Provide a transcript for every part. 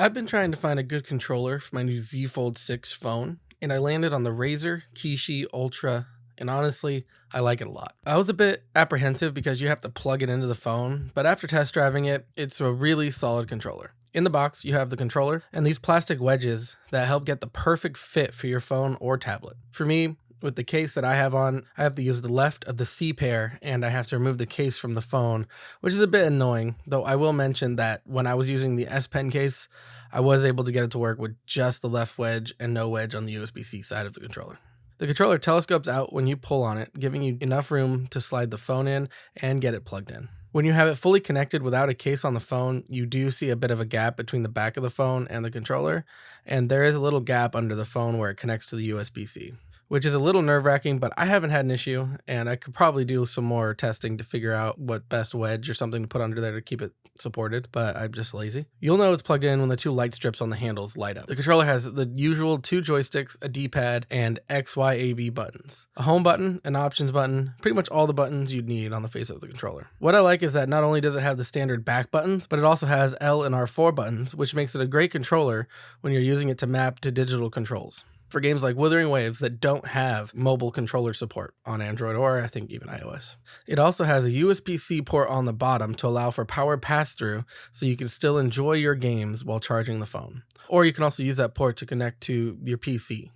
I've been trying to find a good controller for my new ZFold6 phone, and I landed on the Razer Kishi Ultra, and honestly, I like it a lot. I was a bit apprehensive because you have to plug it into the phone, but after test driving it, it's a really solid controller. In the box, you have the controller and these plastic wedges that help get the perfect fit for your phone or tablet. For me, with the case that I have on, I have to use the left of the C pair and I have to remove the case from the phone, which is a bit annoying, though I will mention that when I was using the S Pen case, I was able to get it to work with just the left wedge and no wedge on the USB-C side of the controller. The controller telescopes out when you pull on it, giving you enough room to slide the phone in and get it plugged in. When you have it fully connected without a case on the phone, you do see a bit of a gap between the back of the phone and the controller, and there is a little gap under the phone where it connects to the USB-C. Which is a little nerve-wracking, but I haven't had an issue, and I could probably do some more testing to figure out what best wedge or something to put under there to keep it supported, but I'm just lazy. You'll know it's plugged in when the two light strips on the handles light up. The controller has the usual 2 joysticks, a D-pad, and XYAB buttons. A home button, an options button, pretty much all the buttons you'd need on the face of the controller. What I like is that not only does it have the standard back buttons, but it also has L and R4 buttons, which makes it a great controller when you're using it to map to digital controls. For games like Wuthering Waves that don't have mobile controller support on Android or I think even iOS. It also has a USB-C port on the bottom to allow for power pass-through so you can still enjoy your games while charging the phone. Or you can also use that port to connect to your PC.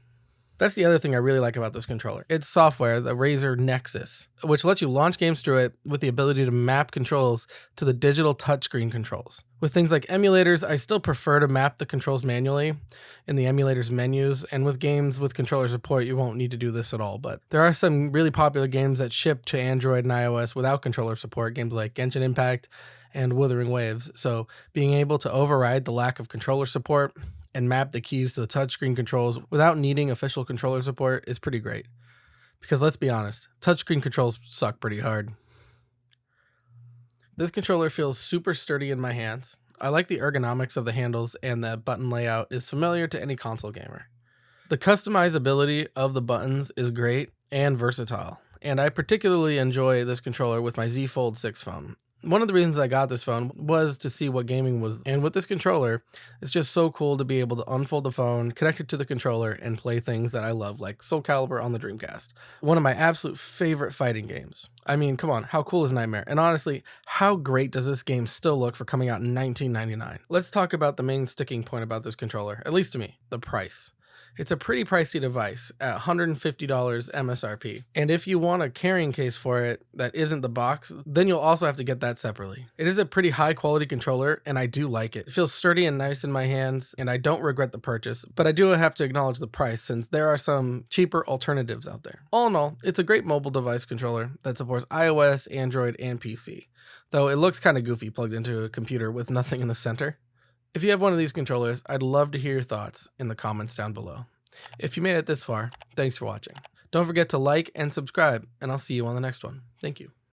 That's the other thing I really like about this controller. It's software, the Razer Nexus, which lets you launch games through it with the ability to map controls to the digital touchscreen controls. With things like emulators, I still prefer to map the controls manually in the emulators menus, and with games with controller support, you won't need to do this at all. But there are some really popular games that ship to Android and iOS without controller support, games like Genshin Impact and Wuthering Waves. So being able to override the lack of controller support and map the keys to the touchscreen controls without needing official controller support is pretty great. Because let's be honest, touchscreen controls suck pretty hard. This controller feels super sturdy in my hands. I like the ergonomics of the handles and the button layout is familiar to any console gamer. The customizability of the buttons is great and versatile, and I particularly enjoy this controller with my ZFold6 phone. One of the reasons I got this phone was to see what gaming was, and with this controller, it's just so cool to be able to unfold the phone, connect it to the controller, and play things that I love, like Soul Calibur on the Dreamcast. One of my absolute favorite fighting games. I mean, come on, how cool is Nightmare? And honestly, how great does this game still look for coming out in 1999? Let's talk about the main sticking point about this controller, at least to me, the price. It's a pretty pricey device at $150 MSRP. And if you want a carrying case for it that isn't the box, then you'll also have to get that separately. It is a pretty high quality controller and I do like it. It feels sturdy and nice in my hands and I don't regret the purchase, but I do have to acknowledge the price since there are some cheaper alternatives out there. All in all, it's a great mobile device controller that supports iOS, Android, and PC. Though it looks kind of goofy plugged into a computer with nothing in the center. If you have one of these controllers, I'd love to hear your thoughts in the comments down below. If you made it this far, thanks for watching. Don't forget to like and subscribe, and I'll see you on the next one. Thank you.